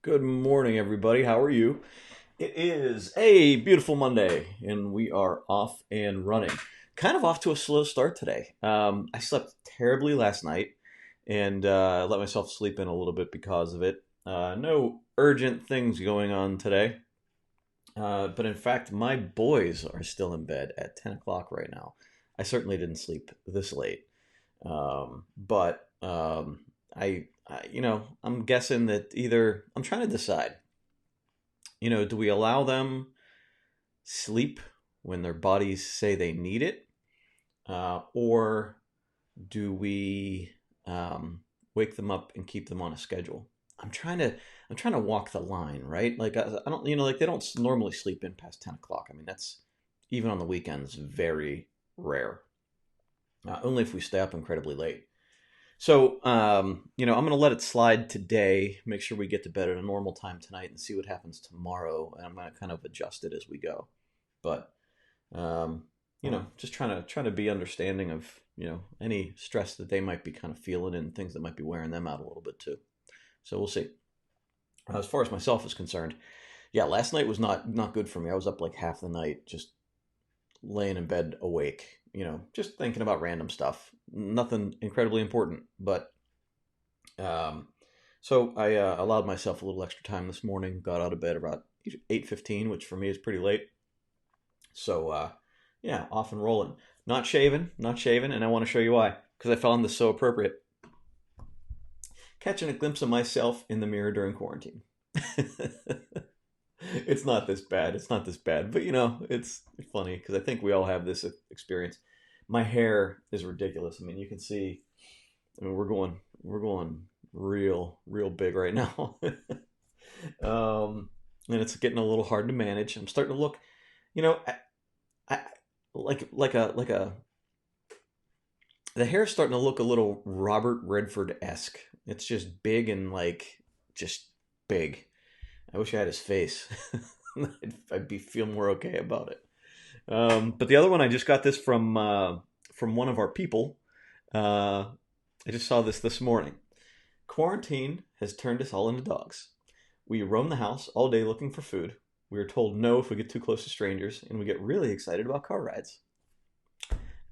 Good morning, everybody. How are you? It is a beautiful Monday, and we are off and running. Kind of off to a slow start today. I slept terribly last night and let myself sleep in a little bit because of it. No urgent things going on today, but in fact, my boys are still in bed at 10 o'clock right now. I certainly didn't sleep this late, but I'm guessing that either I'm trying to decide. Do we allow them sleep when their bodies say they need it, or do we wake them up and keep them on a schedule? I'm trying to I'm trying to walk the line, right? Like I don't, like they don't normally sleep in past 10 o'clock. I mean, that's even on the weekends very rare. Only if we stay up incredibly late. So, I'm going to let it slide today. Make sure we get to bed at a normal time tonight and see what happens tomorrow. And I'm going to kind of adjust it as we go. But just trying to be understanding of any stress that they might be kind of feeling and things that might be wearing them out a little bit too. So we'll see. As far as myself is concerned, yeah, last night was not good for me. I was up like half the night, just laying in bed awake. Just thinking about random stuff. Nothing incredibly important, but um, so I allowed myself a little extra time this morning. Got out of bed about 8:15, which for me is pretty late. So yeah, off and rolling. Not shaven, and I want to show you why. Because I found this so appropriate. Catching a glimpse of myself in the mirror during quarantine. It's not this bad. It's not this bad, but it's funny because I think we all have this experience. My hair is ridiculous. I mean, you can see. I mean, we're going real big right now. And it's getting a little hard to manage. I'm starting to look, you know, I like a the hair's starting to look a little Robert Redford esque. It's just big and like just big. I wish I had his face. I'd be feel more okay about it. But the other one, I just got this from one of our people. Uh, I just saw this morning. Quarantine has turned us all into dogs. We roam the house all day looking for food. We are told no if we get too close to strangers, and we get really excited about car rides.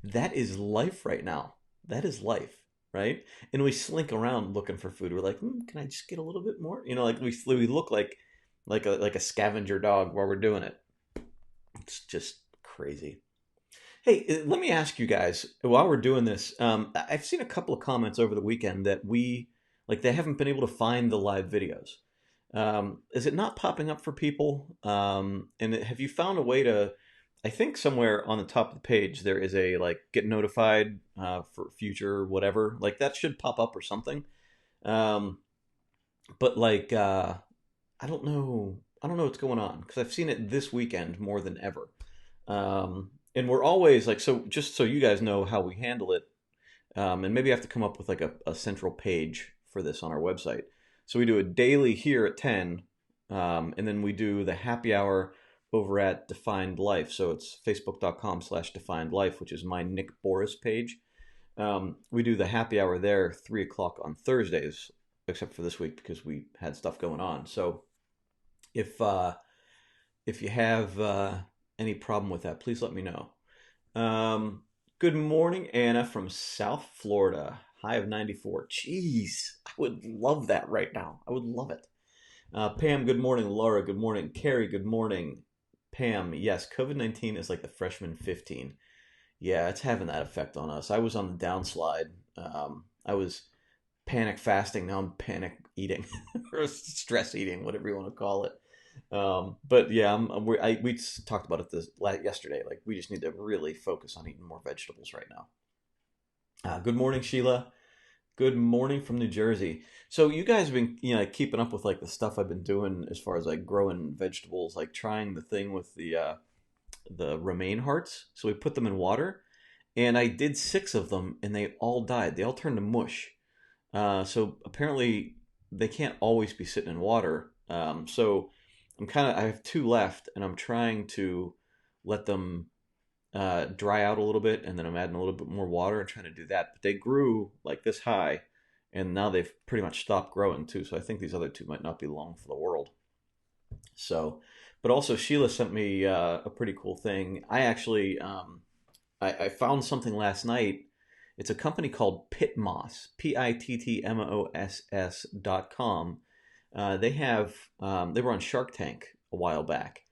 That is life right now. That is life, right? And we slink around looking for food. We're like, can I just get a little bit more? Like we look like a scavenger dog while we're doing it. It's just crazy. Hey, let me ask you guys while we're doing this. I've seen a couple of comments over the weekend that they haven't been able to find the live videos. Is it not popping up for people? And have you found a way to? I think somewhere on the top of the page there is a like get notified for future whatever. Like that should pop up or something. Um, but I don't know. I don't know what's going on because I've seen it this weekend more than ever. And we're always like, so just so you guys know how we handle it, and maybe I have to come up with like a central page for this on our website. So we do a daily here at 10, and then we do the happy hour over at Defined Life. So it's facebook.com/defined life, which is my Nick Boris page. We do the happy hour there 3 o'clock on Thursdays, except for this week because we had stuff going on. So if if you have any problem with that, please let me know. Um, Good morning, Anna from South Florida. High of 94. Jeez, I would love that right now. I would love it. Pam, good morning. Laura, good morning. Carrie, good morning. Pam, yes, COVID-19 is like the freshman 15. Yeah, it's having that effect on us. I was on the downslide. I was panic fasting. Now I'm panic eating or stress eating, whatever you want to call it. But yeah, we talked about it yesterday. Like we just need to really focus on eating more vegetables right now. Good morning, Sheila. Good morning from New Jersey. So you guys have been, keeping up with like the stuff I've been doing as far as like growing vegetables, like trying the thing with the romaine hearts. So we put them in water, and I did six of them, and they all died. They all turned to mush. So apparently they can't always be sitting in water. So I have two left, and I'm trying to let them dry out a little bit, and then I'm adding a little bit more water and trying to do that. But they grew like this high, and now they've pretty much stopped growing too. So I think these other two might not be long for the world. So, but also Sheila sent me a pretty cool thing. I actually I found something last night. It's a company called Pitmoss, Pittmoss.com. They were on Shark Tank a while back,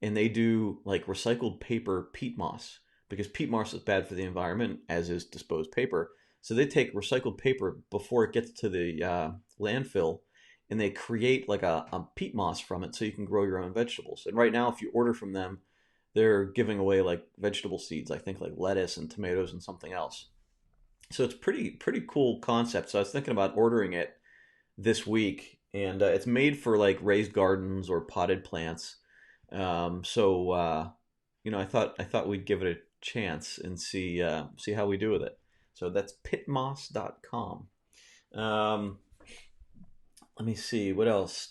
and they do like recycled paper peat moss because peat moss is bad for the environment, as is disposed paper. So they take recycled paper before it gets to the landfill, and they create like a peat moss from it, so you can grow your own vegetables. And right now, if you order from them, they're giving away like vegetable seeds. I think like lettuce and tomatoes and something else. So it's pretty cool concept. So I was thinking about ordering it this week, and it's made for like raised gardens or potted plants. I thought we'd give it a chance and see how we do with it. So that's pitmoss.com. Um, Let me see what else.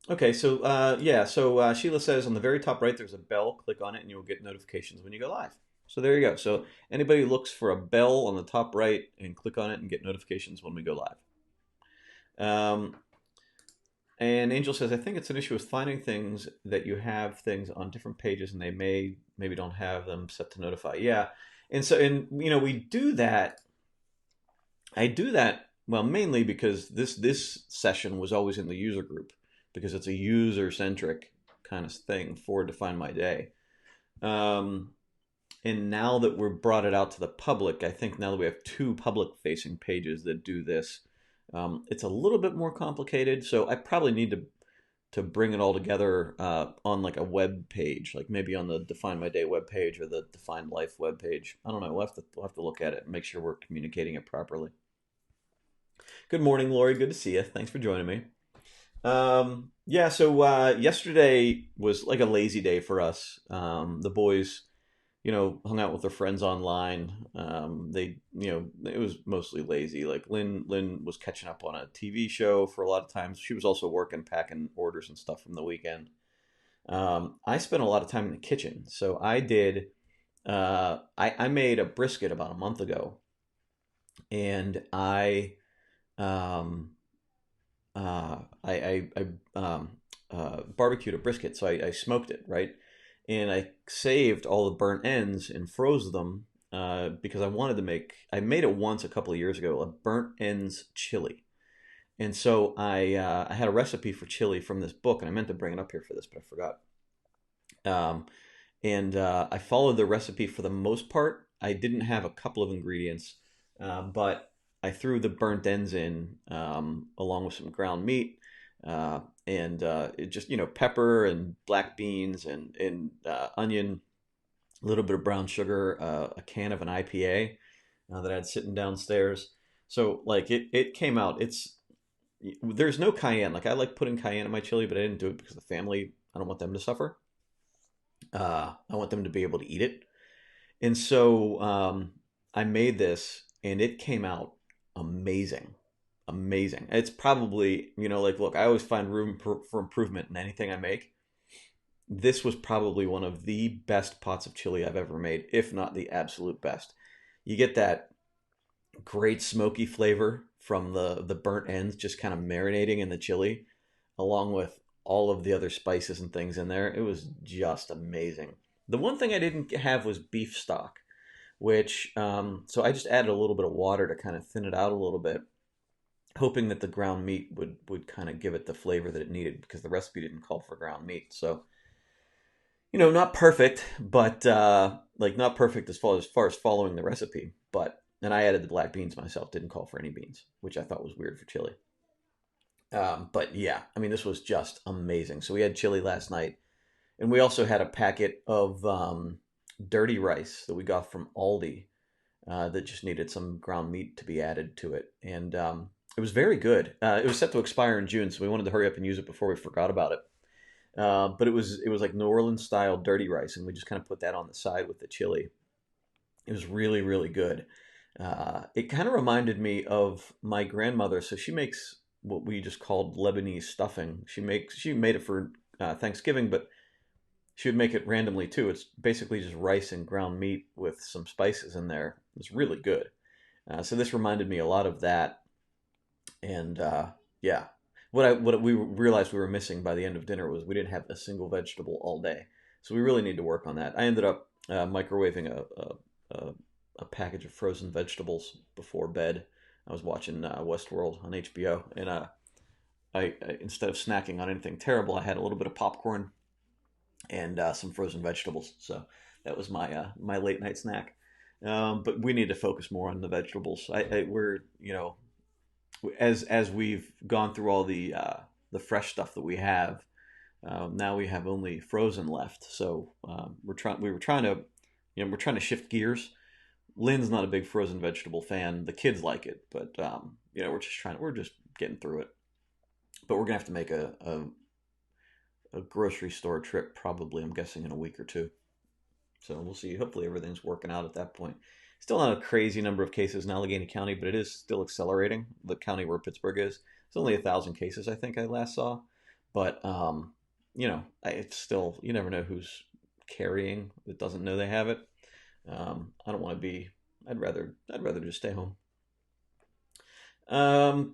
Okay, so Sheila says on the very top right there's a bell. Click on it and you'll get notifications when you go live. So there you go. So anybody who looks for a bell on the top right and click on it and get notifications when we go live. And Angel says, I think it's an issue with finding things that you have things on different pages and they maybe don't have them set to notify. Yeah. And we do that. I do that, well, mainly because this session was always in the user group because it's a user centric kind of thing for Define My Day. And now that we're brought it out to the public, I think now that we have two public facing pages that do this, it's a little bit more complicated. So I probably need to bring it all together on like a web page, like maybe on the Define My Day web page or the Define Life web page. I don't know. We'll have to look at it and make sure we're communicating it properly. Good morning, Lori. Good to see you. Thanks for joining me. Yesterday was like a lazy day for us. The boys, hung out with their friends online. It was mostly lazy. Like Lynn was catching up on a TV show for a lot of times. She was also working, packing orders and stuff from the weekend. I spent a lot of time in the kitchen. So I did, I made a brisket about a month ago, and um, barbecued a brisket. So I smoked it, right? And I saved all the burnt ends and froze them because I made it once a couple of years ago, a burnt ends chili. And so I had a recipe for chili from this book, and I meant to bring it up here for this, but I forgot. Um, and I followed the recipe for the most part. I didn't have a couple of ingredients, but I threw the burnt ends in along with some ground meat, and it just pepper and black beans and onion, a little bit of brown sugar, a can of an IPA that I had sitting downstairs. So like it came out. There's no cayenne. Like I like putting cayenne in my chili, but I didn't do it because the family. I don't want them to suffer. I want them to be able to eat it. And so I made this, and it came out amazing. Amazing. It's probably, like, look, I always find room for improvement in anything I make. This was probably one of the best pots of chili I've ever made, if not the absolute best. You get that great smoky flavor from the burnt ends just kind of marinating in the chili, along with all of the other spices and things in there. It was just amazing. The one thing I didn't have was beef stock, which so I just added a little bit of water to kind of thin it out a little bit, hoping that the ground meat would kind of give it the flavor that it needed because the recipe didn't call for ground meat. So not perfect, but like not perfect as far as following the recipe. But and I added the black beans myself. Didn't call for any beans, which I thought was weird for chili. But yeah, I mean, this was just amazing. So we had chili last night, and we also had a packet of dirty rice that we got from Aldi that just needed some ground meat to be added to it, and it was very good. It was set to expire in June, so we wanted to hurry up and use it before we forgot about it. But it was like New Orleans style dirty rice, and we just kind of put that on the side with the chili. It was really really good. It kind of reminded me of my grandmother. So she makes what we just called Lebanese stuffing. She made it for Thanksgiving, but she would make it randomly too. It's basically just rice and ground meat with some spices in there. It's really good. So this reminded me a lot of that. And yeah, what we realized we were missing by the end of dinner was we didn't have a single vegetable all day. So we really need to work on that. I ended up microwaving a a package of frozen vegetables before bed. I was watching Westworld on HBO, and I instead of snacking on anything terrible, I had a little bit of popcorn and some frozen vegetables. So that was my late night snack. But we need to focus more on the vegetables. We're as we've gone through all the fresh stuff that we have. Now we have only frozen left. So we were trying to we're trying to shift gears. Lynn's not a big frozen vegetable fan. The kids like it, but we're just getting through it. But we're gonna have to make a grocery store trip probably. I'm guessing in a week or two. So we'll see. Hopefully everything's working out at that point. Still not a crazy number of cases in Allegheny County, but it is still accelerating. The county where Pittsburgh is, it's only 1,000 cases I think I last saw, but it's still you never know who's carrying that doesn't know they have it. I don't want to be. I'd rather just stay home.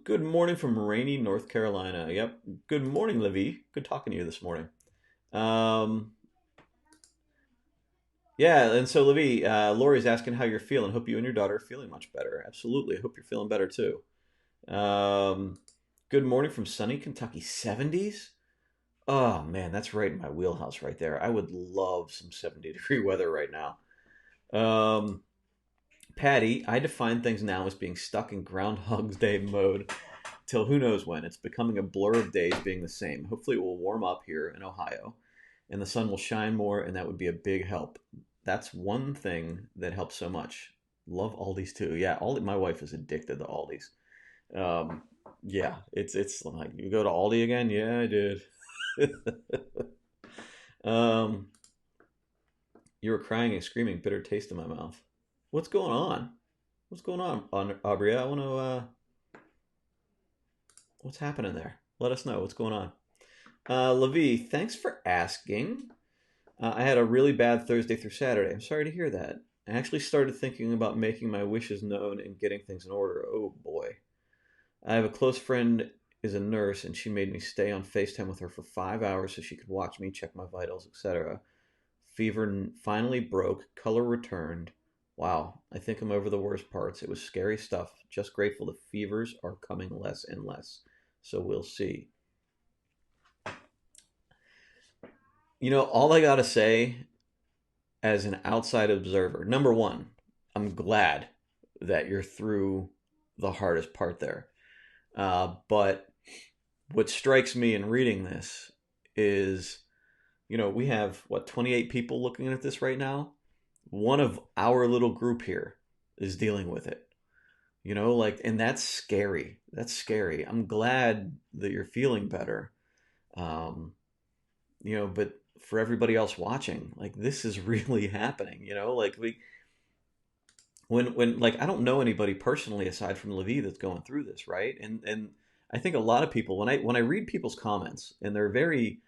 Good morning from rainy North Carolina. Yep. Good morning, Livy. Good talking to you this morning. Um, Yeah, and so Livy, Lori's asking how you're feeling. Hope you and your daughter are feeling much better. Absolutely. Hope you're feeling better too. Um, Good morning from sunny Kentucky. 70s? Oh man, that's right in my wheelhouse right there. I would love some 70-degree weather right now. Um, Patty, I define things now as being stuck in Groundhog's Day mode till who knows when. It's becoming a blur of days being the same. Hopefully, it will warm up here in Ohio and the sun will shine more, and that would be a big help. That's one thing that helps so much. Love Aldi's too. Yeah, Aldi. My wife is addicted to Aldi's. Um, yeah, it's like you go to Aldi again. Yeah, I did. um, you were crying and screaming, bitter taste in my mouth. What's going on? What's going on, Aubrey? I want to. What's happening there? Let us know what's going on. Levi, thanks for asking. I had a really bad Thursday through Saturday. I'm sorry to hear that. I actually started thinking about making my wishes known and getting things in order. Oh boy. I have a close friend is a nurse and she made me stay on FaceTime with her for 5 hours so she could watch me, check my vitals, etc. Fever finally broke, color returned. Wow, I think I'm over the worst parts. It was scary stuff. Just grateful the fevers are coming less and less. So we'll see. All I gotta say as an outside observer, number one, I'm glad that you're through the hardest part there. But what strikes me in reading this is, we have what 28 people looking at this right now. One of our little group here is dealing with it. And that's scary. That's scary. I'm glad that you're feeling better. Um, but for everybody else watching, like this is really happening. Like when like I don't know anybody personally aside from Levi that's going through this, right? And I think a lot of people when I read people's comments and they're very,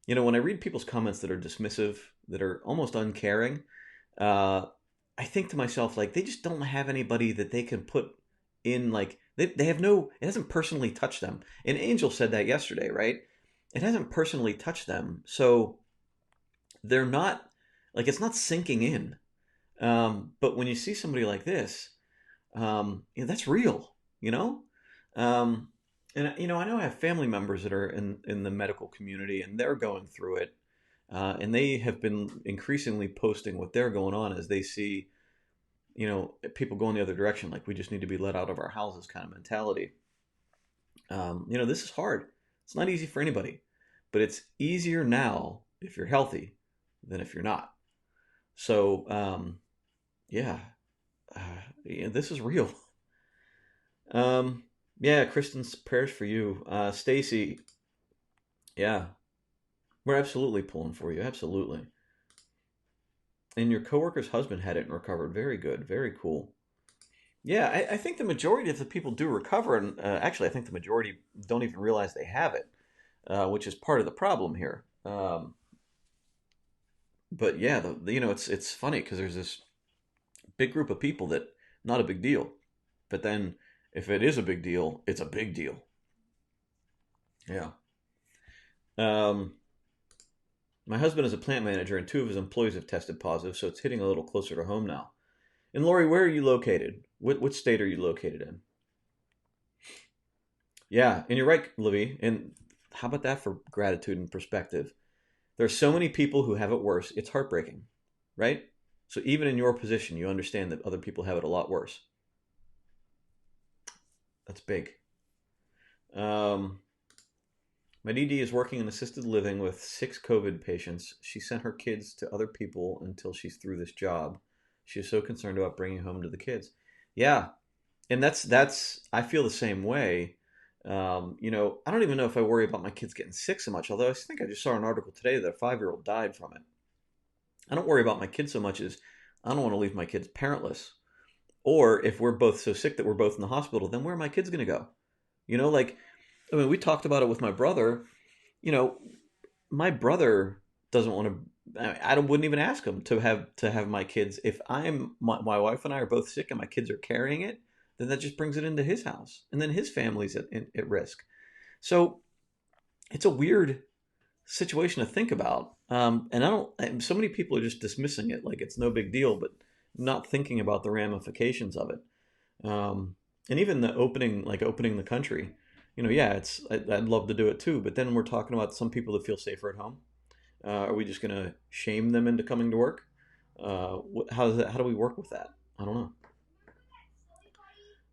when I read people's comments that are dismissive, that are almost uncaring, uh, I think to myself like they just don't have anybody that they can put in like they have no it hasn't personally touched them. And Angel said that yesterday, right? It hasn't personally touched them, so they're not like it's not sinking in. But when you see somebody like this, that's real, you know. Um, and I know I have family members that are in the medical community, and they're going through it, and they have been increasingly posting what they're going on as they see, people going the other direction, like we just need to be let out of our houses kind of mentality. This is hard. It's not easy for anybody, but it's easier now if you're healthy than if you're not. So, yeah, yeah, this is real. Um, yeah, Kristen's prayers for you. Stacy, yeah, we're absolutely pulling for you. Absolutely. And your coworker's husband had it and recovered. Very good. Very cool. Yeah, I think the majority of the people do recover, and actually, I think the majority don't even realize they have it, which is part of the problem here. But yeah, it's funny because there's this big group of people that not a big deal, but then If it is a big deal, it's a big deal. Yeah. Um, my husband is a plant manager, and two of his employees have tested positive, so it's hitting a little closer to home now. And Lori, where are you located? What state are you located in? Yeah, and you're right, Livy. And how about that for gratitude and perspective? There are so many people who have it worse. It's heartbreaking, right? So even in your position, you understand that other people have it a lot worse. That's big. Um, my DD is working in assisted living with 6 COVID patients. She sent her kids to other people until she's through this job. She is so concerned about bringing home to the kids. Yeah, and that's I feel the same way. I don't even know if I worry about my kids getting sick so much. Although I think I just saw an article today that a 5-year-old died from it. I don't worry about my kids so much as I don't want to leave my kids parentless. Or if we're both so sick that we're both in the hospital, then where are my kids going to go? Like I mean, we talked about it with my brother. You know, my brother doesn't want to. I wouldn't even ask him to have my kids. If my wife and I are both sick and my kids are carrying it, then that just brings it into his house, and then his family's at risk. So it's a weird situation to think about. And I don't. So many people are just dismissing it like it's no big deal, but not thinking about the ramifications of it. And even the opening the country. Yeah, I'd love to do it too. But then we're talking about some people that feel safer at home. Are we just going to shame them into coming to work? How do we work with that? I don't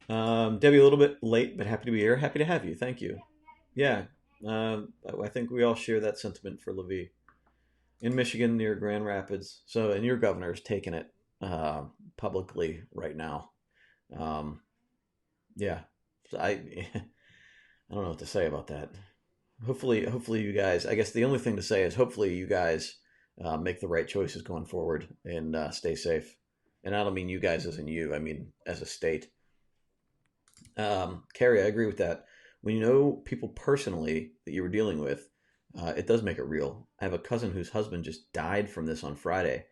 know. Debbie, a little bit late, but happy to be here. Happy to have you. Thank you. Yeah, I think we all share that sentiment for Levy in Michigan near Grand Rapids. So, and your governor is taking it publicly right now. Um, yeah, so I don't know what to say about that. Hopefully you guys. I guess the only thing to say is hopefully you guys make the right choices going forward and stay safe. And I don't mean you guys as in you. I mean as a state. Carrie, I agree with that. When you know people personally that you were dealing with, it does make it real. I have a cousin whose husband just died from this on Friday.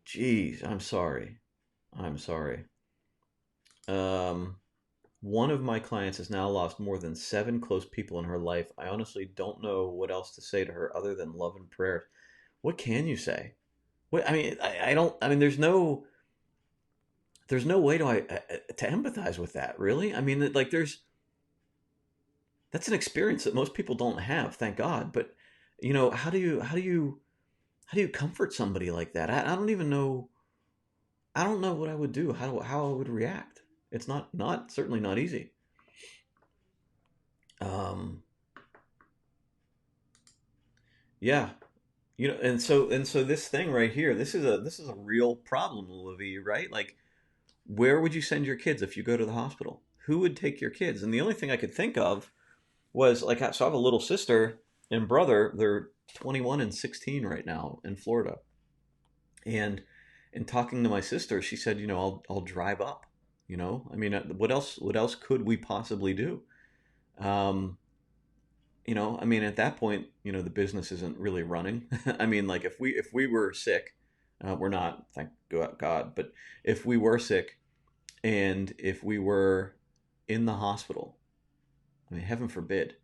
Jeez, I'm sorry. I'm sorry. Um, One of my clients has now lost more than 7 close people in her life. I honestly don't know what else to say to her other than love and prayers. What can you say? What I mean, I don't. I mean, there's no way to empathize with that. Really, I mean, like that's an experience that most people don't have. Thank God. But how do you comfort somebody like that? I don't even know. I don't know what I would do. How I would react. It's not certainly not easy. Um, yeah, and so this thing right here, this is a real problem, Olivia, right? Like, where would you send your kids if you go to the hospital? Who would take your kids? And the only thing I could think of was like, so I have a little sister and brother. They're 21 and 16 right now in Florida. And in talking to my sister, she said, I'll drive up. I mean, what else could we possibly do? Um, I mean, at that point, the business isn't really running. I mean, like if we were sick, we're not, thank God, but if we were sick and if we were in the hospital, I mean, heaven forbid,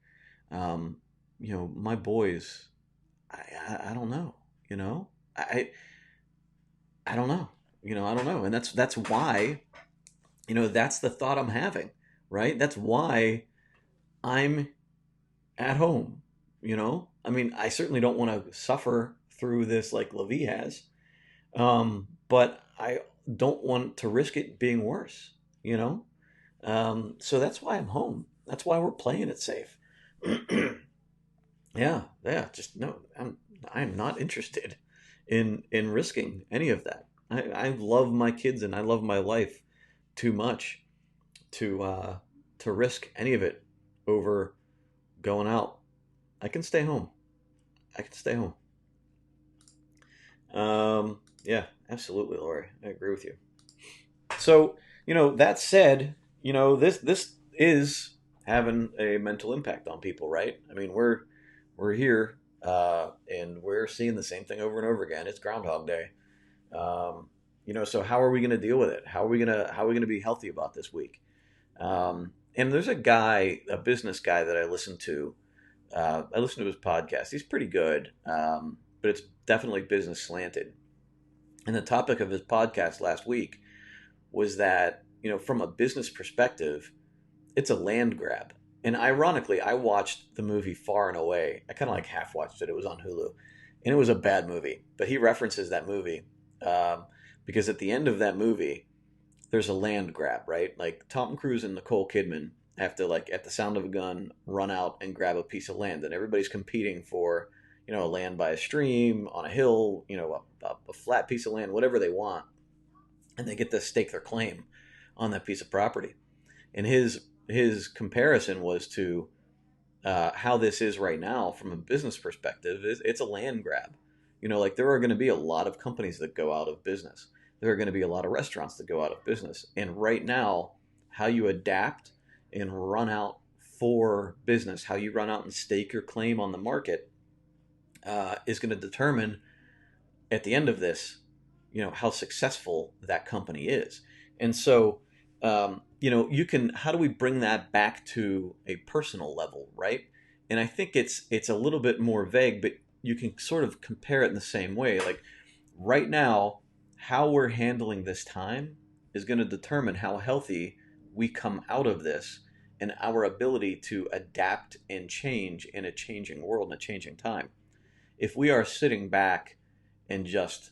um, my boys, I don't know, you know, I I don't know, I don't know, and that's why, that's the thought I'm having, right? That's why I'm at home. I mean, I certainly don't want to suffer through this like Levi has, but I don't want to risk it being worse. You know, so that's why I'm home. That's why we're playing it safe. Yeah, yeah. Just no, I'm not interested in risking any of that. I love my kids and I love my life too much to risk any of it over going out. I can stay home. I can stay home. Yeah, absolutely, Lori. I agree with you. So, that said, this is having a mental impact on people, right? I mean, we're here, and we're seeing the same thing over and over again. It's Groundhog Day. So how are we going to deal with it? How are we gonna be healthy about this week? And there's a guy, a business guy that I listen to. I listen to his podcast. He's pretty good, but it's definitely business slanted. And the topic of his podcast last week was that, from a business perspective, it's a land grab. And ironically, I watched the movie Far and Away. I kind of like half watched it. It was on Hulu, and it was a bad movie. But he references that movie um, because at the end of that movie, there's a land grab, right? Like Tom Cruise and Nicole Kidman have to, like, at the sound of a gun, run out and grab a piece of land, and everybody's competing for, a land by a stream, on a hill, a flat piece of land, whatever they want, and they get to stake their claim on that piece of property. And his comparison was to how this is right now from a business perspective. It's a land grab. Like there are going to be a lot of companies that go out of business. There are going to be a lot of restaurants that go out of business. And right now, how you adapt and run out for business, how you run out and stake your claim on the market, is going to determine at the end of this, how successful that company is. And so, you can, how do we bring that back to a personal level, right? And I think it's a little bit more vague, but you can sort of compare it in the same way. Like right now, how we're handling this time is going to determine how healthy we come out of this, and our ability to adapt and change in a changing world and a changing time. If we are sitting back and just,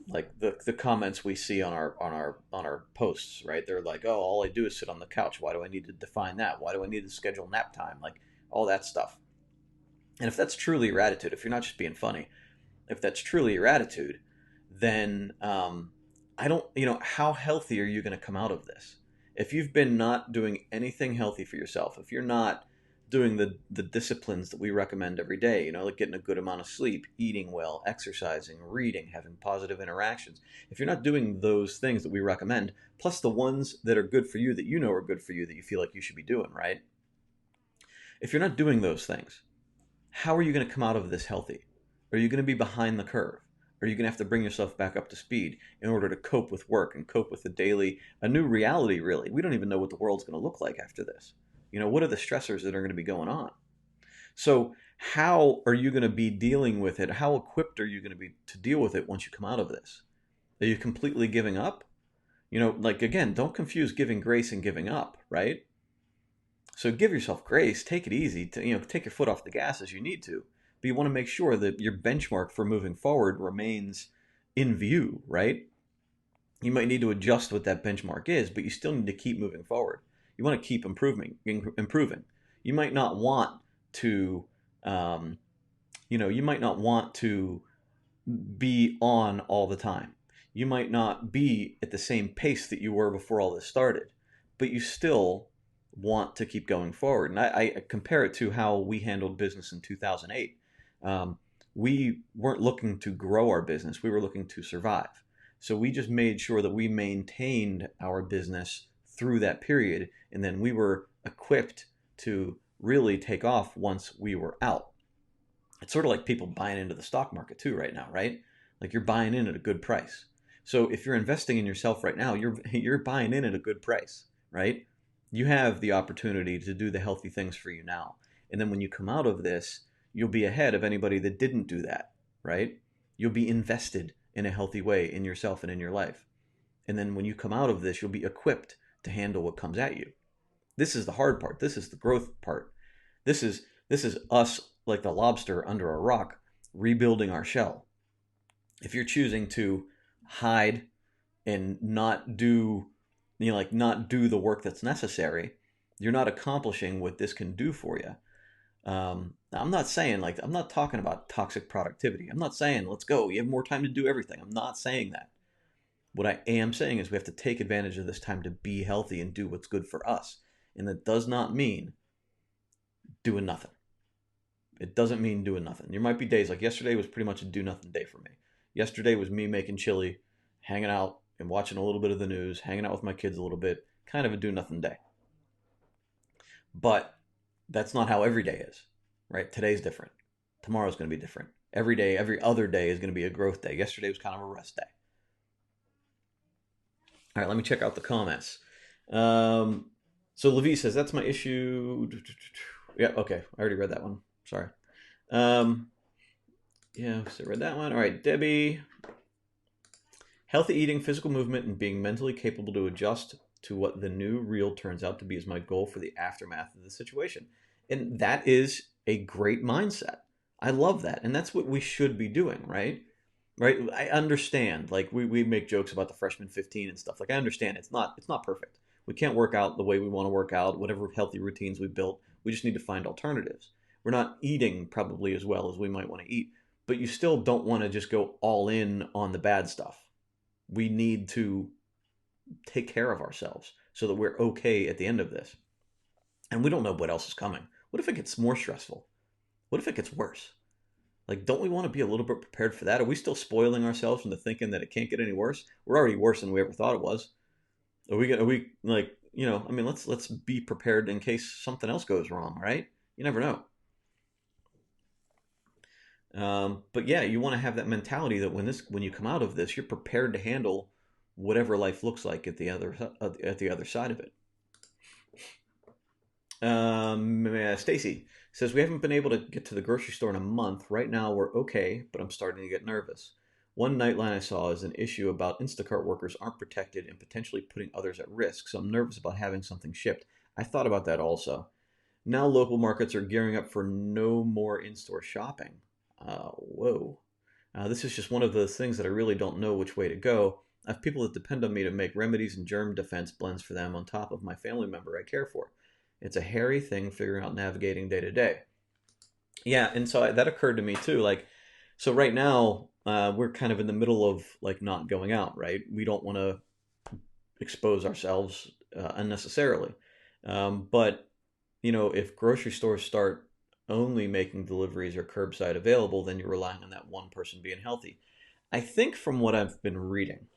like the comments we see on our posts, right? They're like, oh, all I do is sit on the couch. Why do I need to define that? Why do I need to schedule nap time? Like all that stuff. And if that's truly your attitude, if you're not just being funny, if that's truly your attitude, then I don't, how healthy are you going to come out of this? If you've been not doing anything healthy for yourself, if you're not doing the disciplines that we recommend every day, like getting a good amount of sleep, eating well, exercising, reading, having positive interactions, if you're not doing those things that we recommend, plus the ones that are good for you that are good for you that you feel like you should be doing, right? If you're not doing those things, how are you going to come out of this healthy? Are you going to be behind the curve? Are you going to have to bring yourself back up to speed in order to cope with work and cope with a new reality, really? We don't even know what the world's going to look like after this. What are the stressors that are going to be going on? So, how are you going to be dealing with it? How equipped are you going to be to deal with it once you come out of this? Are you completely giving up? Like, again, don't confuse giving grace and giving up, right? So give yourself grace, take it easy, take your foot off the gas as you need to. But you want to make sure that your benchmark for moving forward remains in view, right? You might need to adjust what that benchmark is, but you still need to keep moving forward. You want to keep improving. You might not want to, um, you might not want to be on all the time. You might not be at the same pace that you were before all this started, but you still want to keep going forward. And I compare it to how we handled business in 2008. Um, we weren't looking to grow our business, we were looking to survive. So we just made sure that we maintained our business through that period, and then we were equipped to really take off once we were out. It's sort of like people buying into the stock market too right now, right? Like you're buying in at a good price. So if you're investing in yourself right now, you're buying in at a good price, right? You have the opportunity to do the healthy things for you now. And then when you come out of this, you'll be ahead of anybody that didn't do that, right? You'll be invested in a healthy way in yourself and in your life. And then when you come out of this, you'll be equipped to handle what comes at you. This is the hard part. This is the growth part. This is us, like the lobster under a rock, rebuilding our shell. If you're choosing to hide and not do, like not do the work that's necessary, you're not accomplishing what this can do for you. I'm not saying, like, I'm not talking about toxic productivity. I'm not saying let's go, you have more time to do everything. I'm not saying that. What I am saying is we have to take advantage of this time to be healthy and do what's good for us. And that does not mean doing nothing. It doesn't mean doing nothing. There might be days like yesterday was pretty much a do nothing day for me. Yesterday was me making chili, hanging out and watching a little bit of the news, hanging out with my kids a little bit, kind of a do nothing day. But that's not how every day is, right? Today's different. Tomorrow's going to be different. Every day, every other day is going to be a growth day. Yesterday was kind of a rest day. All right, let me check out the comments. Um, So Levi says that's my issue. Yeah, okay, I already read that one. Sorry. Um, yeah, so I read that one. All right, Debbie. Healthy eating, physical movement, and being mentally capable to adjust to what the new real turns out to be is my goal for the aftermath of the situation. And that is a great mindset. I love that. And that's what we should be doing, right? Right? I understand. Like we make jokes about the freshman 15 and stuff. Like I understand it's not perfect. We can't work out the way we want to work out, whatever healthy routines we built. We just need to find alternatives. We're not eating probably as well as we might want to eat, but you still don't want to just go all in on the bad stuff. We need to take care of ourselves so that we're okay at the end of this. And we don't know what else is coming. What if it gets more stressful? What if it gets worse? Like, don't we want to be a little bit prepared for that? Are we still spoiling ourselves into thinking that it can't get any worse? We're already worse than we ever thought it was. Are we like, I mean, let's be prepared in case something else goes wrong, right? You never know. But yeah, you want to have that mentality that when you come out of this, you're prepared to handle whatever life looks like at the other side of it. Stacy says we haven't been able to get to the grocery store in a month. Right now we're okay, but I'm starting to get nervous. One nightline I saw is an issue about Instacart workers aren't protected and potentially putting others at risk. So I'm nervous about having something shipped. I thought about that also. Now local markets are gearing up for no more in-store shopping. Whoa. This is just one of those things that I really don't know which way to go. I have people that depend on me to make remedies and germ defense blends for them on top of my family member I care for. It's a hairy thing figuring out navigating day to day. Yeah, and so that occurred to me too. Like, so right now we're kind of in the middle of like not going out, right? We don't want to expose ourselves unnecessarily. But if grocery stores start only making deliveries or curbside available, then you're relying on that one person being healthy. I think from what I've been reading,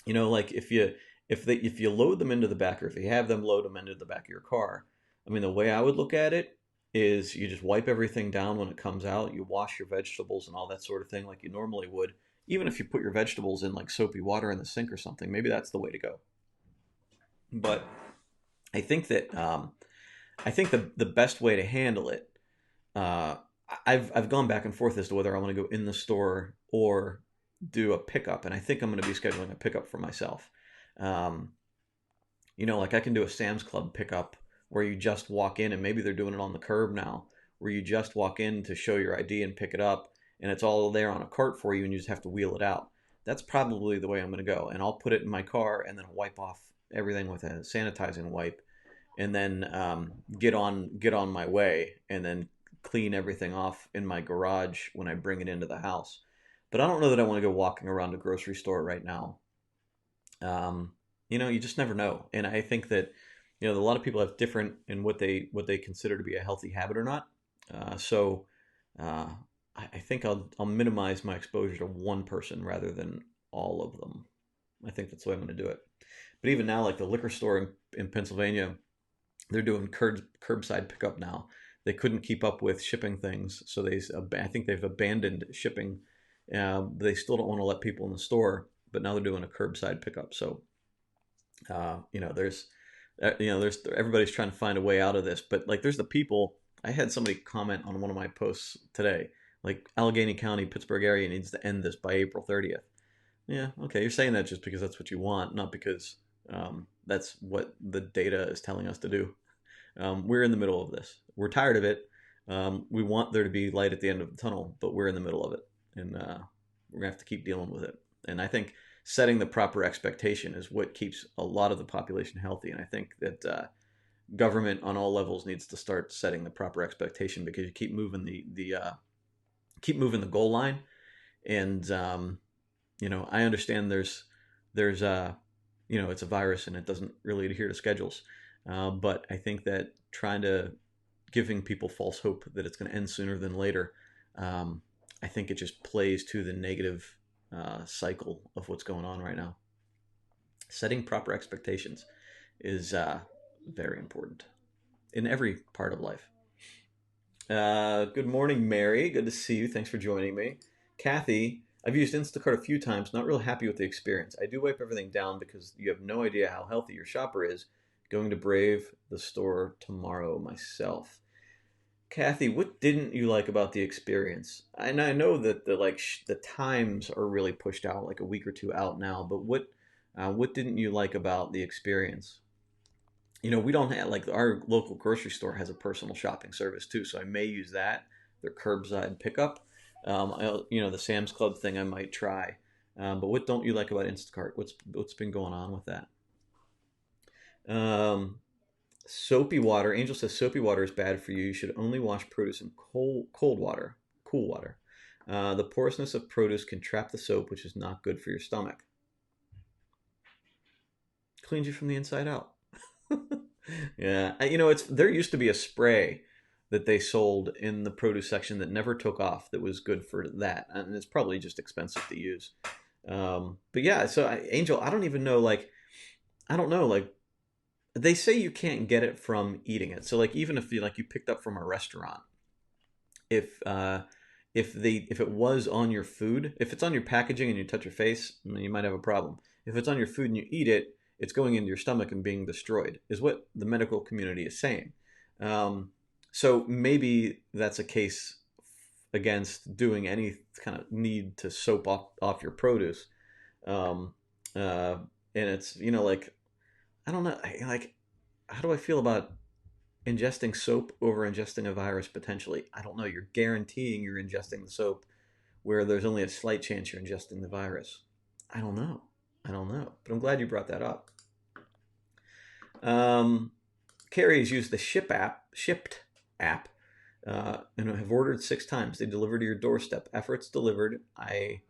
like if you load them into the back, or if you have them load them into the back of your car, I mean, the way I would look at it is you just wipe everything down when it comes out. You wash your vegetables and all that sort of thing like you normally would. Even if you put your vegetables in like soapy water in the sink or something, maybe that's the way to go. But I think that I think the best way to handle it. Uh, I've gone back and forth as to whether I want to go in the store or do a pickup, and I think I'm going to be scheduling a pickup for myself. Um, like I can do a Sam's Club pickup where you just walk in, and maybe they're doing it on the curb now, where you just walk in to show your ID and pick it up, and it's all there on a cart for you, and you just have to wheel it out. That's probably the way I'm going to go, and I'll put it in my car and then wipe off everything with a sanitizing wipe, and then get on my way, and then clean everything off in my garage when I bring it into the house. But I don't know that I want to go walking around a grocery store right now. Um, you just never know, and I think that a lot of people have different in what they consider to be a healthy habit or not. So uh, I think I'll minimize my exposure to one person rather than all of them. I think that's the way I'm going to do it. But even now, like the liquor store in Pennsylvania, they're doing curbside pickup now. They couldn't keep up with shipping things, so I think they've abandoned shipping. They still don't want to let people in the store, but now they're doing a curbside pickup. So there's everybody's trying to find a way out of this. But like, there's the people. I had somebody comment on one of my posts today, like Allegheny County, Pittsburgh area needs to end this by April 30th. Yeah, okay, you're saying that just because that's what you want, not because that's what the data is telling us to do. We're in the middle of this. We're tired of it. We want there to be light at the end of the tunnel, but we're in the middle of it, and we're gonna have to keep dealing with it. And I think setting the proper expectation is what keeps a lot of the population healthy. And I think that government on all levels needs to start setting the proper expectation, because you keep moving the goal line. And I understand there's it's a virus and it doesn't really adhere to schedules. But I think that trying to giving people false hope that it's going to end sooner than later, I think it just plays to the negative cycle of what's going on right now. Setting proper expectations is very important in every part of life. Good morning, Mary. Good to see you. Thanks for joining me. Kathy, I've used Instacart a few times, not real happy with the experience. I do wipe everything down because you have no idea how healthy your shopper is. Going to brave the store tomorrow myself. Kathy, what didn't you like about the experience? And I know that the times are really pushed out like a week or two out now, but what didn't you like about the experience? We don't have like our local grocery store has a personal shopping service too, so I may use that. Their curbside pickup. The Sam's Club thing I might try. But what don't you like about Instacart? What's been going on with that? Um, Soapy water. Angel says soapy water is bad for you. You should only wash produce in cold water, cool water. The porousness of produce can trap the soap, which is not good for your stomach. Cleans you from the inside out. Yeah, it's there used to be a spray that they sold in the produce section that never took off that was good for that, and it's probably just expensive to use. But yeah, so Angel, I don't even know, like, I don't know, like, they say you can't get it from eating it. So like even if you picked up from a restaurant, if if it was on your food, if it's on your packaging and you touch your face, you might have a problem. If it's on your food and you eat it, it's going into your stomach and being destroyed, is what the medical community is saying. Um, so maybe that's a case against doing any kind of need to soap off your produce. Um, uh, and it's like I don't know, like how do I feel about ingesting soap over ingesting a virus potentially? I don't know. You're guaranteeing you're ingesting the soap where there's only a slight chance you're ingesting the virus. I don't know. I don't know. But I'm glad you brought that up. Um, Carrie has used the Shipped app, and have ordered 6 times. They deliver to your doorstep. After it's delivered, I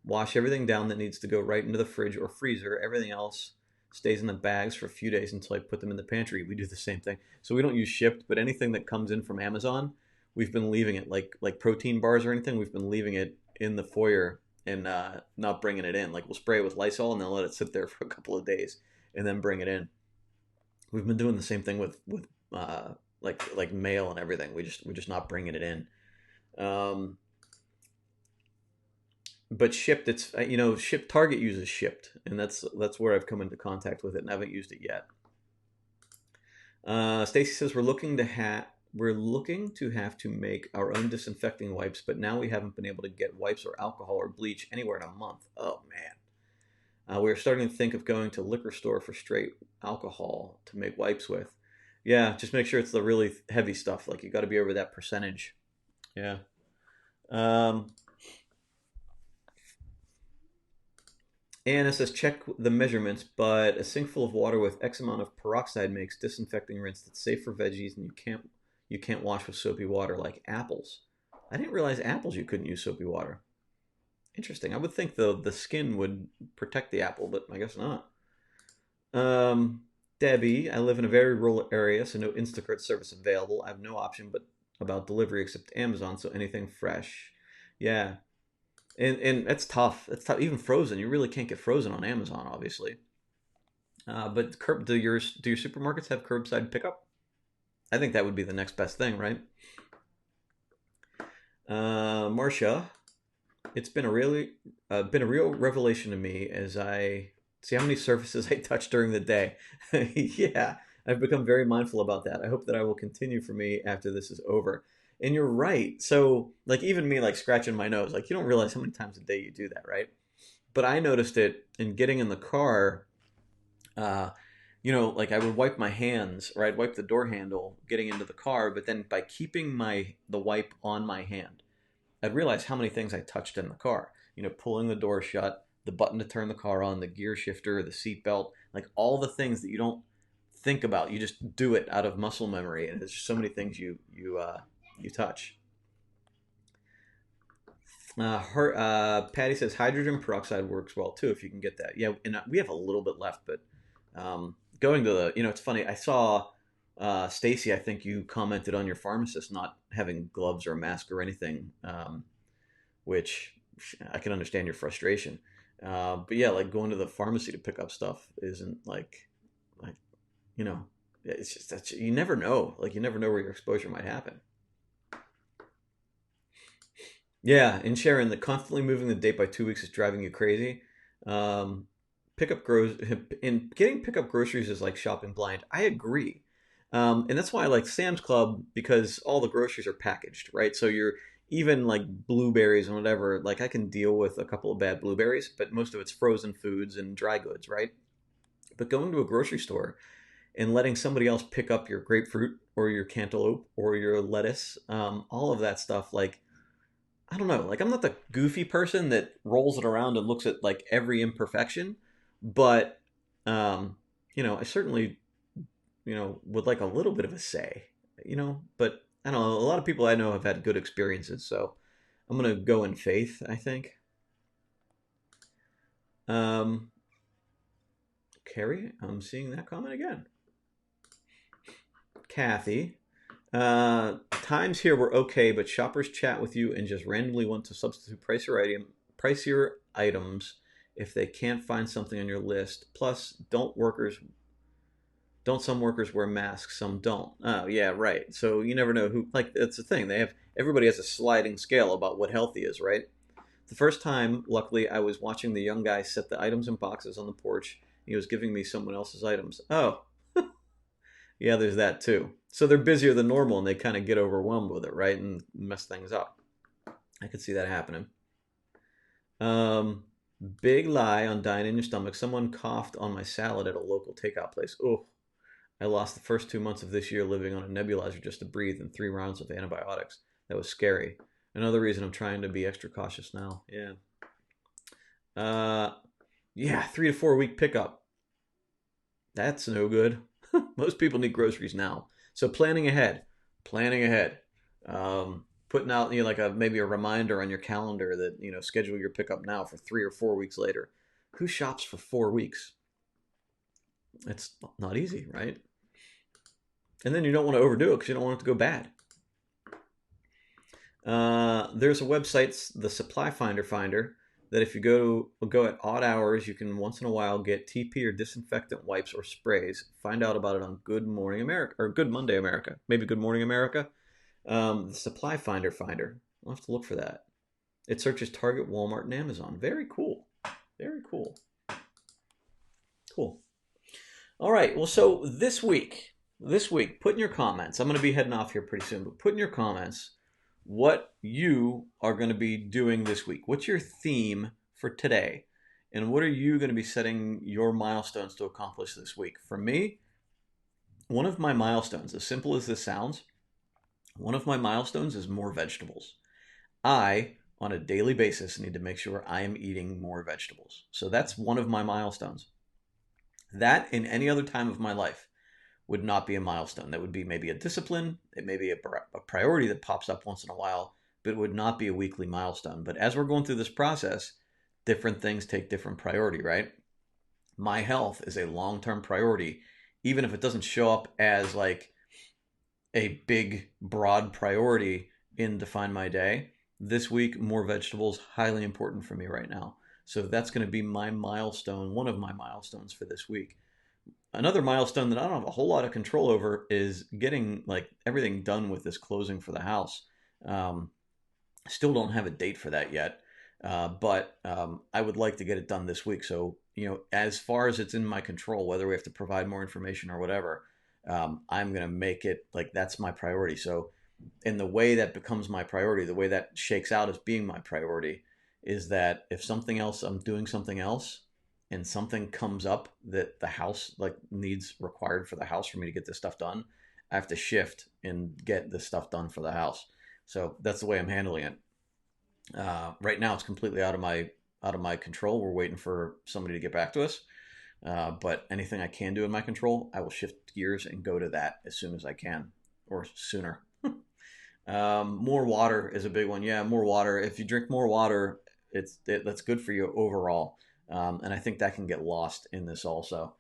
wash everything down that needs to go right into the fridge or freezer. Everything else stays in the bags for a few days until I put them in the pantry. We do the same thing. So we don't use Shipped, but anything that comes in from Amazon, we've been leaving it like protein bars or anything. We've been leaving it in the foyer and not bringing it in. Like we'll spray it with Lysol and then let it sit there for a couple of days and then bring it in. We've been doing the same thing with like mail and everything. We're just not bringing it in. Um, but Shipped, it's Shipped. Target uses Shipped, and that's where I've come into contact with it, and I haven't used it yet. Stacy says we're looking to have to make our own disinfecting wipes, but now we haven't been able to get wipes or alcohol or bleach anywhere in a month. Oh man. We're starting to think of going to liquor store for straight alcohol to make wipes with. Yeah, just make sure it's the really heavy stuff. Like you got to be over that percentage. Yeah. Um, Anna says check the measurements, but a sink full of water with X amount of peroxide makes disinfecting rinse that's safe for veggies, and you can't wash with soapy water like apples. I didn't realize apples you couldn't use soapy water. Interesting. I would think the skin would protect the apple, but I guess not. Debbie, I live in a very rural area, so no Instacart service available. I have no option but about delivery except Amazon, so anything fresh. Yeah, and that's tough. That's tough. Even frozen, you really can't get frozen on Amazon, obviously. But do your supermarkets have curbside pickup? I think that would be the next best thing, right? Marcia, it's been a real revelation to me as I see how many surfaces I touch during the day. Yeah, I've become very mindful about that. I hope that I will continue for me after this is over. And you're right. So, like even me like scratching my nose, like you don't realize how many times a day you do that, right? But I noticed it in getting in the car. Uh, like I would wipe my hands or I'd wipe the door handle getting into the car, but then by keeping the wipe on my hand, I'd realize how many things I touched in the car. Pulling the door shut, the button to turn the car on, the gear shifter, the seat belt, like all the things that you don't think about. You just do it out of muscle memory, and there's just so many things you touch. Patty says hydrogen peroxide works well too if you can get that. Yeah, and we have a little bit left, but going to it's funny. I saw Stacy. I think you commented on your pharmacist not having gloves or a mask or anything, which I can understand your frustration. But yeah, like going to the pharmacy to pick up stuff isn't like you know, it's just that you never know. Like you never know where your exposure might happen. Yeah, and Sharon, the constantly moving the date by 2 weeks is driving you crazy. Um, pickup gross and getting pickup groceries is like shopping blind. I agree. And that's why I like Sam's Club because all the groceries are packaged, right? So you're even like blueberries and whatever, like I can deal with a couple of bad blueberries, but most of it's frozen foods and dry goods, right? But going to a grocery store and letting somebody else pick up your grapefruit or your cantaloupe or your lettuce, all of that stuff, like I don't know, like I'm not the goofy person that rolls it around and looks at like every imperfection, but um, I certainly, would like a little bit of a say, but I don't know, a lot of people I know have had good experiences, so I'm gonna go in faith, I think. Um, Carrie, I'm seeing that comment again. Kathy, times here were okay, but shoppers chat with you and just randomly want to substitute pricier items if they can't find something on your list. Plus, don't some workers wear masks, some don't. Oh, yeah, right. So you never know who. Like that's the thing. Everybody has a sliding scale about what healthy is, right? The first time, luckily, I was watching the young guy set the items in boxes on the porch. He was giving me someone else's items. Oh, yeah, there's that too. So they're busier than normal and they kind of get overwhelmed with it, right? And mess things up. I could see that happening. Um, Big lie on dying in your stomach. Someone coughed on my salad at a local takeout place. Oh, I lost the first 2 months of this year living on a nebulizer just to breathe and 3 rounds of antibiotics. That was scary. Another reason I'm trying to be extra cautious now. Yeah. Uh, yeah, 3 to 4 week pickup. That's no good. Most people need groceries now. So planning ahead, putting out like maybe a reminder on your calendar that schedule your pickup now for 3 or 4 weeks later. Who shops for 4 weeks? It's not easy, right? And then you don't want to overdo it because you don't want it to go bad. There's a website, the Supply Finder, that if you go at odd hours, you can once in a while get TP or disinfectant wipes or sprays. Find out about it on Good Morning America or Good Monday America, maybe Good Morning America. The Supply Finder. I'll have to look for that. It searches Target, Walmart, and Amazon. Very cool. Very cool. Cool. All right. Well, so this week, put in your comments. I'm going to be heading off here pretty soon, but put in your comments what you are going to be doing this week. What's your theme for today? And what are you going to be setting your milestones to accomplish this week? For me, one of my milestones, as simple as this sounds, one of my milestones is more vegetables. I, on a daily basis, need to make sure I am eating more vegetables. So that's one of my milestones. That in any other time of my life would not be a milestone. That would be maybe a discipline. It may be a priority that pops up once in a while, but it would not be a weekly milestone. But as we're going through this process, different things take different priority, right? My health is a long-term priority, even if it doesn't show up as like a big, broad priority in Define My Day. This week, more vegetables, highly important for me right now. So that's going to be my milestone, one of my milestones for this week. Another milestone that I don't have a whole lot of control over is getting like everything done with this closing for the house. Um, Still don't have a date for that yet, but I would like to get it done this week. So, as far as it's in my control, whether we have to provide more information or whatever, I'm going to make it like that's my priority. So, in the way that becomes my priority, the way that shakes out as being my priority is that if I'm doing something else and something comes up that the house like needs required for the house for me to get this stuff done, I have to shift and get this stuff done for the house. So that's the way I'm handling it. Right now, it's completely out of my control. We're waiting for somebody to get back to us. But anything I can do in my control, I will shift gears and go to that as soon as I can, or sooner. More water is a big one. Yeah, more water. If you drink more water, that's good for you overall. And I think that can get lost in this also.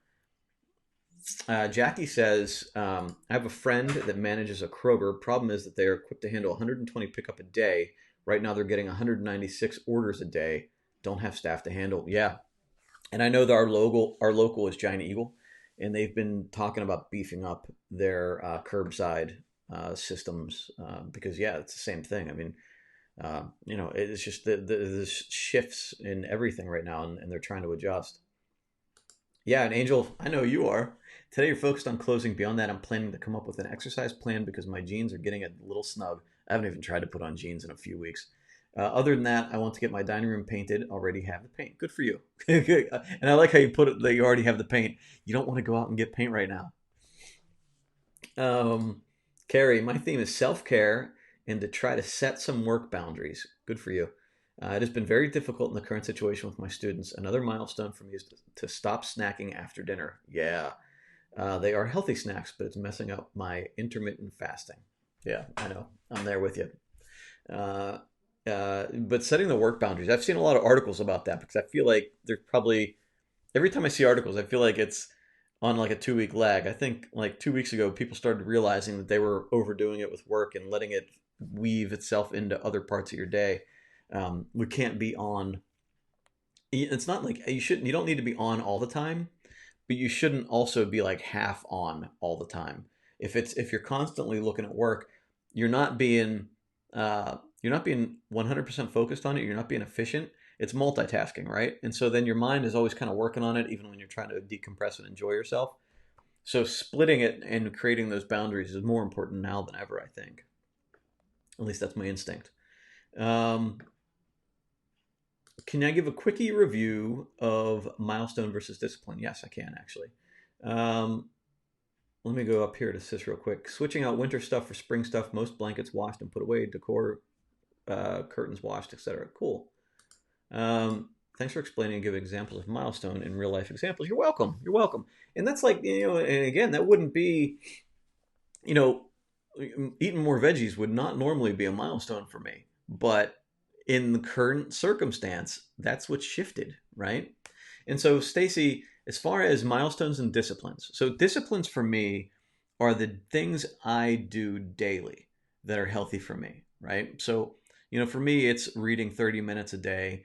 Jackie says, I have a friend that manages a Kroger. Problem is that they are equipped to handle 120 pickup a day. Right now they're getting 196 orders a day. Don't have staff to handle. Yeah. And I know that our local is Giant Eagle, and they've been talking about beefing up their curbside systems because yeah, it's the same thing. I mean, it's just the shifts in everything right now, and they're trying to adjust. Yeah, and Angel, I know you are. Today you're focused on closing. Beyond that, I'm planning to come up with an exercise plan because my jeans are getting a little snug. I haven't even tried to put on jeans in a few weeks. Other than that, I want to get my dining room painted. Already have the paint. Good for you. And I like how you put it that you already have the paint. You don't want to go out and get paint right now. Um, Carrie, my theme is self care and to try to set some work boundaries. Good for you. It has been very difficult in the current situation with my students. Another milestone for me is to stop snacking after dinner. Yeah, they are healthy snacks, but it's messing up my intermittent fasting. Yeah, I know. I'm there with you. Uh, but setting the work boundaries, I've seen a lot of articles about that because I feel like there's probably every time I see articles, I feel like it's on like a 2 week lag. I think like 2 weeks ago, people started realizing that they were overdoing it with work and letting it weave itself into other parts of your day. We can't be on. It's not like you shouldn't. You don't need to be on all the time, but you shouldn't also be like half on all the time. If you're constantly looking at work, you're not being you're not being 100% focused on it. You're not being efficient. It's multitasking, right? And so then your mind is always kind of working on it, even when you're trying to decompress and enjoy yourself. So splitting it and creating those boundaries is more important now than ever, I think. At least that's my instinct. Um, can I give a quickie review of milestone versus discipline? Yes, I can actually. Um, Let me go up here to this real quick. Switching out winter stuff for spring stuff. Most blankets washed and put away. Decor, curtains washed, etc. Cool. Thanks for explaining and giving examples of milestone in real life examples. You're welcome. You're welcome. And that's like, and again, that wouldn't be, you know, eating more veggies would not normally be a milestone for me. But in the current circumstance, that's what shifted, right? And so, Stacy, as far as milestones and disciplines, so disciplines for me are the things I do daily that are healthy for me, right? So, for me, it's reading 30 minutes a day.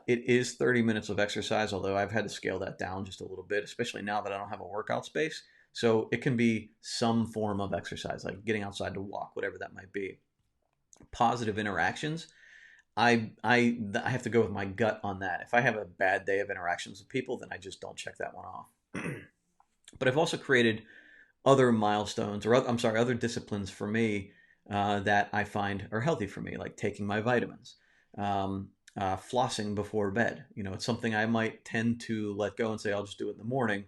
It is 30 minutes of exercise, although I've had to scale that down just a little bit, especially now that I don't have a workout space. So it can be some form of exercise, like getting outside to walk, whatever that might be. Positive interactions. I have to go with my gut on that. If I have a bad day of interactions with people, then I just don't check that one off. But I've also created other milestones, or I'm sorry, other disciplines for me that I find are healthy for me, like taking my vitamins, flossing before bed. It's something I might tend to let go and say I'll just do it in the morning.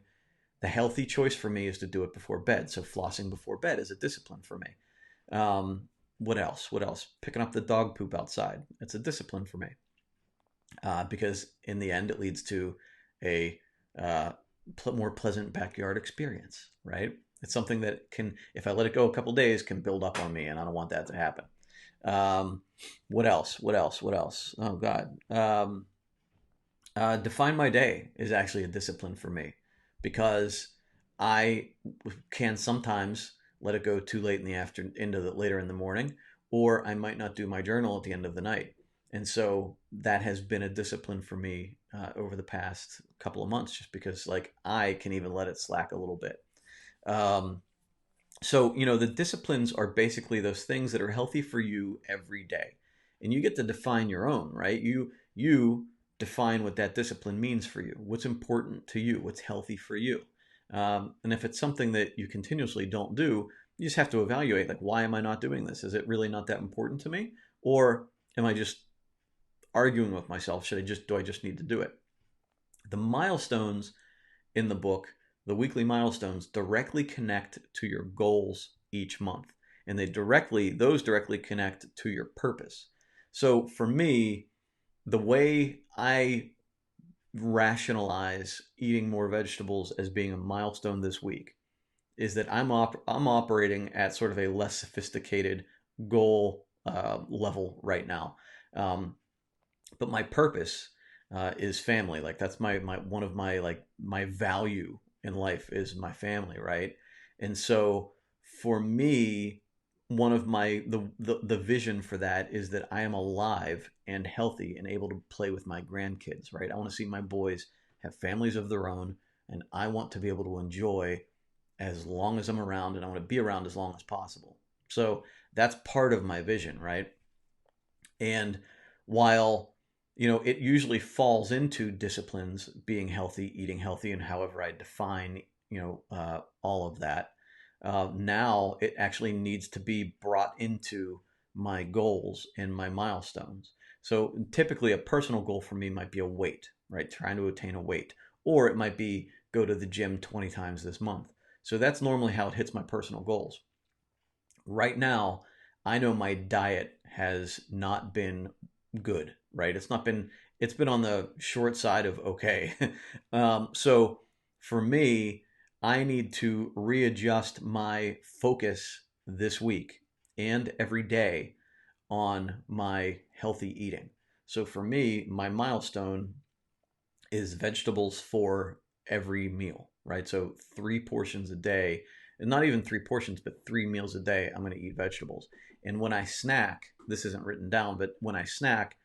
The healthy choice for me is to do it before bed. So flossing before bed is a discipline for me. What else? What else? Picking up the dog poop outside. It's a discipline for me because in the end, it leads to a more pleasant backyard experience, right? It's something that can, if I let it go a couple days, can build up on me, and I don't want that to happen. What else? What else? What else? Oh God. Define my day is actually a discipline for me because I can sometimes let it go too late in the afternoon, later in the morning, or I might not do my journal at the end of the night. And so that has been a discipline for me over the past couple of months, just because like I can even let it slack a little bit. Um, so the disciplines are basically those things that are healthy for you every day, and you get to define your own, right? You define what that discipline means for you, what's important to you, what's healthy for you. And if it's something that you continuously don't do, you just have to evaluate, like, why am I not doing this? Is it really not that important to me? Or am I just arguing with myself? Do I just need to do it? The milestones in the book, the weekly milestones, directly connect to your goals each month. And those directly connect to your purpose. So for me, the way I rationalize eating more vegetables as being a milestone this week is that I'm operating at sort of a less sophisticated goal level right now. But my purpose is family. Like that's my one of my like my value in life is my family, right? And so for me, one of my the vision for that is that I am alive and healthy and able to play with my grandkids, right? I want to see my boys have families of their own, and I want to be able to enjoy as long as I'm around, and I want to be around as long as possible. So that's part of my vision, right? And while it usually falls into disciplines, being healthy, eating healthy, and however I define, all of that. Now it actually needs to be brought into my goals and my milestones. So typically, a personal goal for me might be a weight, right? Trying to attain a weight, or it might be go to the gym 20 times this month. So that's normally how it hits my personal goals. Right now, I know my diet has not been good, right? It's been on the short side of okay. So for me, I need to readjust my focus this week and every day on my healthy eating. So for me, my milestone is vegetables for every meal, right? So 3 portions a day, and not even 3 portions, but 3 meals a day, I'm going to eat vegetables. And when I snack, this isn't written down, but when I snack,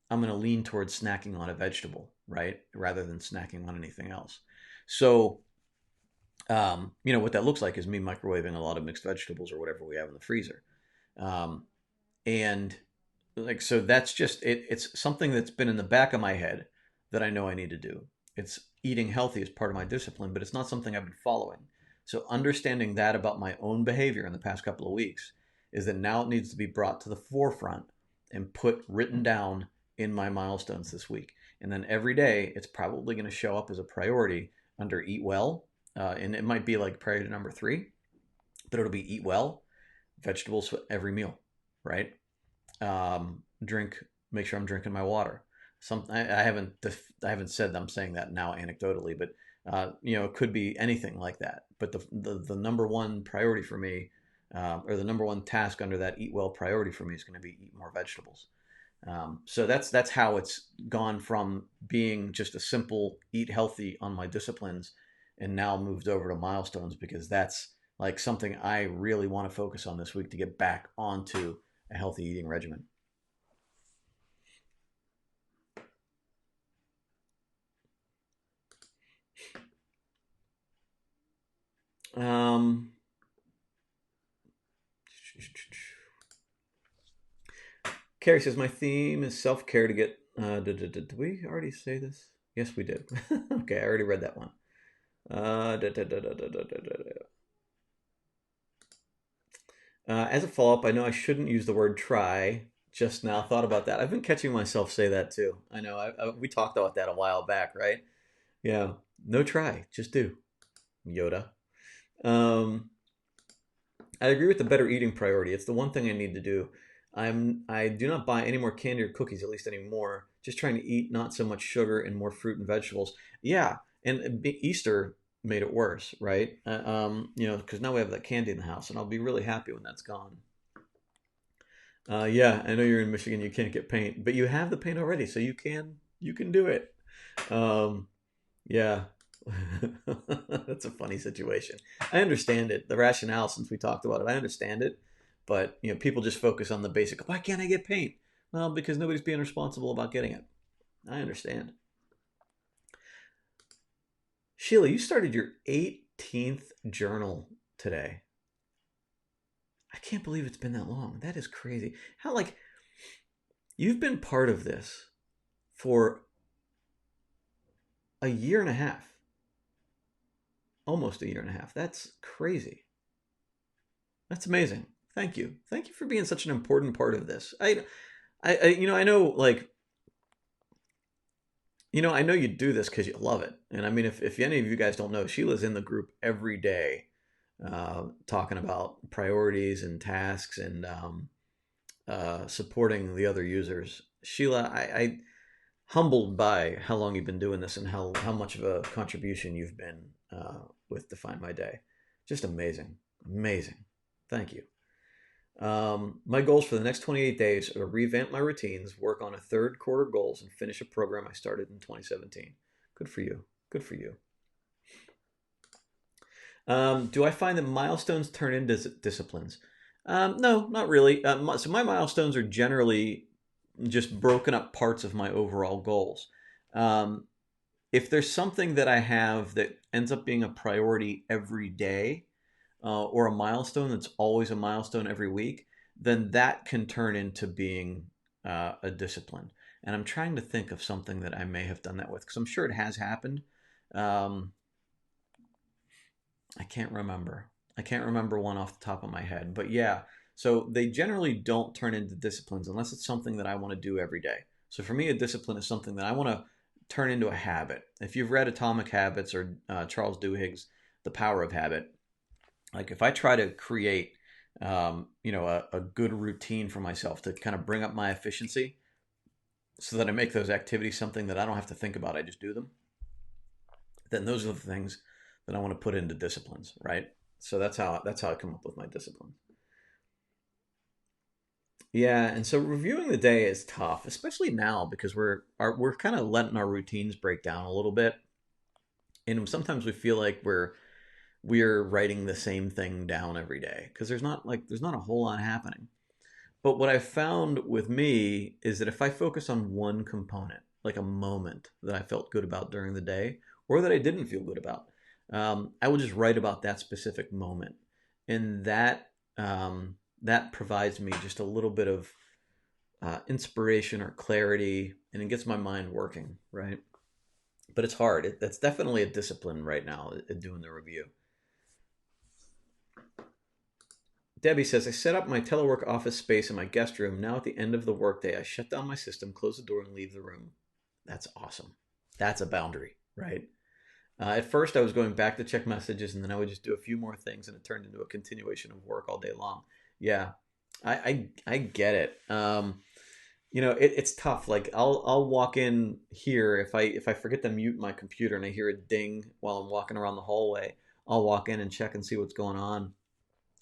I'm going to lean towards snacking on a vegetable, right? Rather than snacking on anything else. So, what that looks like is me microwaving a lot of mixed vegetables or whatever we have in the freezer. Um, and so that's just it. It's something that's been in the back of my head that I know I need to do. It's eating healthy as part of my discipline, but it's not something I've been following. So understanding that about my own behavior in the past couple of weeks is that now it needs to be brought to the forefront and put written down in my milestones this week. And then every day it's probably going to show up as a priority under eat well. And it might be like priority number 3, but it'll be eat well, vegetables every meal, right? Drink, make sure I'm drinking my water. I haven't said that I'm saying that now anecdotally, but it could be anything like that. But the number one priority for me, or the number one task under that eat well priority for me, is going to be eat more vegetables. So that's how it's gone from being just a simple eat healthy on my disciplines, and now moved over to milestones, because that's like something I really want to focus on this week to get back onto a healthy eating regimen. Um, Carrie says my theme is self care to get. Did we already say this? Yes, we did. Okay, I already read that one. As a follow up, I know I shouldn't use the word try. Just now thought about that. I've been catching myself say that too. I know. We talked about that a while back, right? Yeah. No try, just do. Yoda. Um, I agree with the better eating priority. It's the one thing I need to do. I do not buy any more candy or cookies, at least anymore. Just trying to eat not so much sugar and more fruit and vegetables. Yeah, and Easter made it worse, right? Because now we have that candy in the house, and I'll be really happy when that's gone. Yeah, I know you're in Michigan. You can't get paint, but you have the paint already, so you can do it. Um, yeah, that's a funny situation. I understand it. The rationale, since we talked about it, I understand it. But people just focus on the basic. Why can't I get paint? Well, because nobody's being responsible about getting it. I understand. Sheila, you started your 18th journal today. I can't believe it's been that long. That is crazy. How, like, you've been part of this for a year and a half, almost a year and a half. That's crazy. That's amazing. Thank you. Thank you for being such an important part of this. I know, like, I know you do this because you love it. And I mean, if any of you guys don't know, Sheila's in the group every day, talking about priorities and tasks, and supporting the other users. Sheila, I humbled by how long you've been doing this, and how much of a contribution you've been, with Define My Day. Just amazing. Amazing. Thank you. My goals for the next 28 days are revamp my routines, work on a third quarter goals, and finish a program I started in 2017. Good for you. Good for you. Do I find that milestones turn into disciplines? No, not really. So my milestones are generally just broken up parts of my overall goals. Um, if there's something that I have that ends up being a priority every day, or a milestone that's always a milestone every week, then that can turn into being, a discipline. And I'm trying to think of something that I may have done that with, because I'm sure it has happened. Um, I can't remember. I can't remember one off the top of my head. But yeah, so they generally don't turn into disciplines unless it's something that I want to do every day. So for me, a discipline is something that I want to turn into a habit. If you've read Atomic Habits or Charles Duhigg's The Power of Habit, like if I try to create, a good routine for myself to kind of bring up my efficiency so that I make those activities something that I don't have to think about, I just do them, then those are the things that I want to put into disciplines, right? So that's how I come up with my discipline. Yeah, and so reviewing the day is tough, especially now because we're kind of letting our routines break down a little bit, and sometimes we feel like we're writing the same thing down every day because there's not a whole lot happening. But what I found with me is that if I focus on one component, like a moment that I felt good about during the day or that I didn't feel good about, I will just write about that specific moment. And that provides me just a little bit of inspiration or clarity, and it gets my mind working, right? But it's hard. That's definitely a discipline right now, doing the review. Debbie says, I set up my telework office space in my guest room. Now at the end of the workday, I shut down my system, close the door, and leave the room. That's awesome. That's a boundary, right? At first, I was going back to check messages, and then I would just do a few more things, and it turned into a continuation of work all day long. Yeah, I get it. It's tough. Like I'll walk in here if I forget to mute my computer and I hear a ding while I'm walking around the hallway. I'll walk in and check and see what's going on,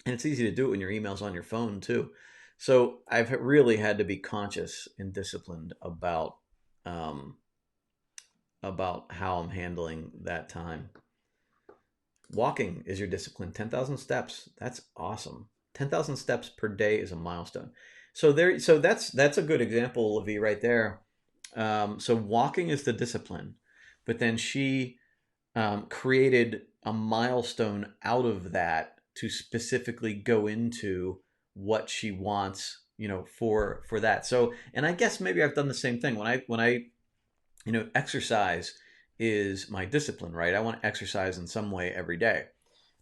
and it's easy to do it when your email's on your phone too. So I've really had to be conscious and disciplined um, about how I'm handling that time. Walking is your discipline. 10,000 steps. That's awesome. 10,000 steps per day is a milestone. So that's a good example, Livy, right there. So walking is the discipline, but then she created a milestone out of that to specifically go into what she wants, for that. So, and I guess maybe I've done the same thing when I exercise is my discipline, right? I want to exercise in some way every day.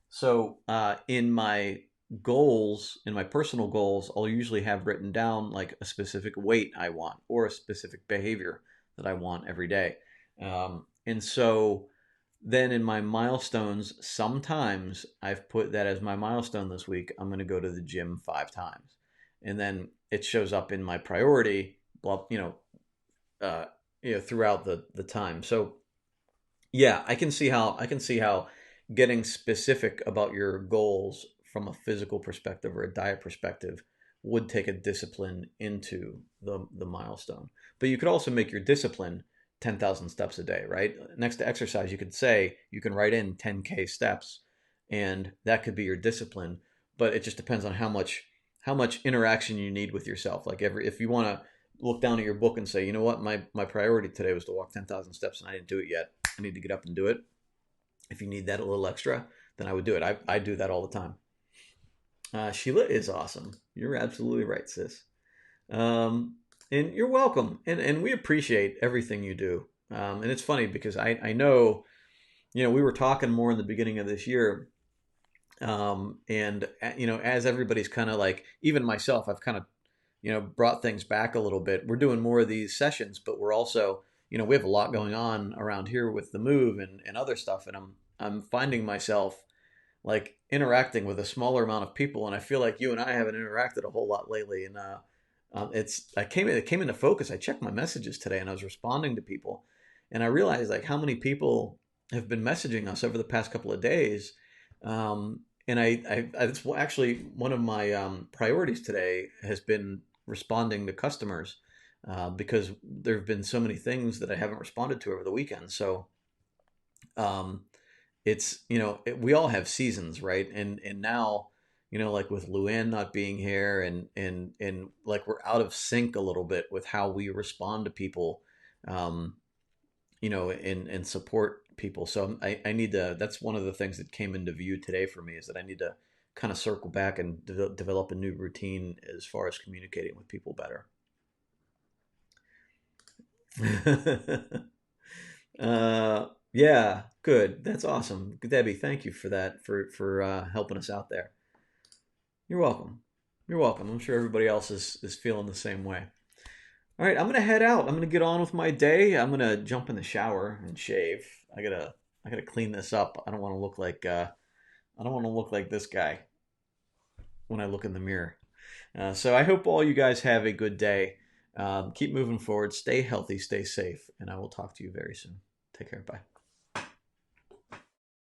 So, in my goals, in my personal goals, I'll usually have written down like a specific weight I want or a specific behavior that I want every day. And so then in my milestones, sometimes I've put that as my milestone this week. I'm going to go to the gym 5 times. And then it shows up in my priority, uh, throughout the time. So yeah, I can see how getting specific about your goals from a physical perspective or a diet perspective would take a discipline into the milestone. But you could also make your discipline 10,000 steps a day, right? Next to exercise, you could say you can write in 10K steps, and that could be your discipline. But it just depends on how much interaction you need with yourself. Like if you want to look down at your book and say, you know what, my priority today was to walk 10,000 steps and I didn't do it yet. I need to get up and do it. If you need that a little extra, then I would do it. I do that all the time. Sheila is awesome. You're absolutely right, sis. Um, and you're welcome. And we appreciate everything you do. And it's funny because I know, we were talking more in the beginning of this year. And, as everybody's kind of like, even myself, I've kind of, brought things back a little bit. We're doing more of these sessions, but we're also, we have a lot going on around here with the move and other stuff. And I'm finding myself like interacting with a smaller amount of people, and I feel like you and I haven't interacted a whole lot lately. And it came into focus. I checked my messages today, and I was responding to people, and I realized like how many people have been messaging us over the past couple of days. And it's actually one of my priorities today has been responding to customers because there have been so many things that I haven't responded to over the weekend. So um, it's we all have seasons, right? And now like with Luann not being here and like we're out of sync a little bit with how we respond to people, um, and support people. So I need to. That's one of the things that came into view today for me is that I need to kind of circle back and develop a new routine as far as communicating with people better. Yeah, good. That's awesome. Debbie, thank you for that, for helping us out there. You're welcome. You're welcome. I'm sure everybody else is feeling the same way. All right, I'm gonna head out. I'm gonna get on with my day. I'm gonna jump in the shower and shave. I gotta clean this up. I don't want to look like I don't want to look like this guy when I look in the mirror. So I hope all you guys have a good day. Keep moving forward. Stay healthy. Stay safe, and I will talk to you very soon. Take care. Bye.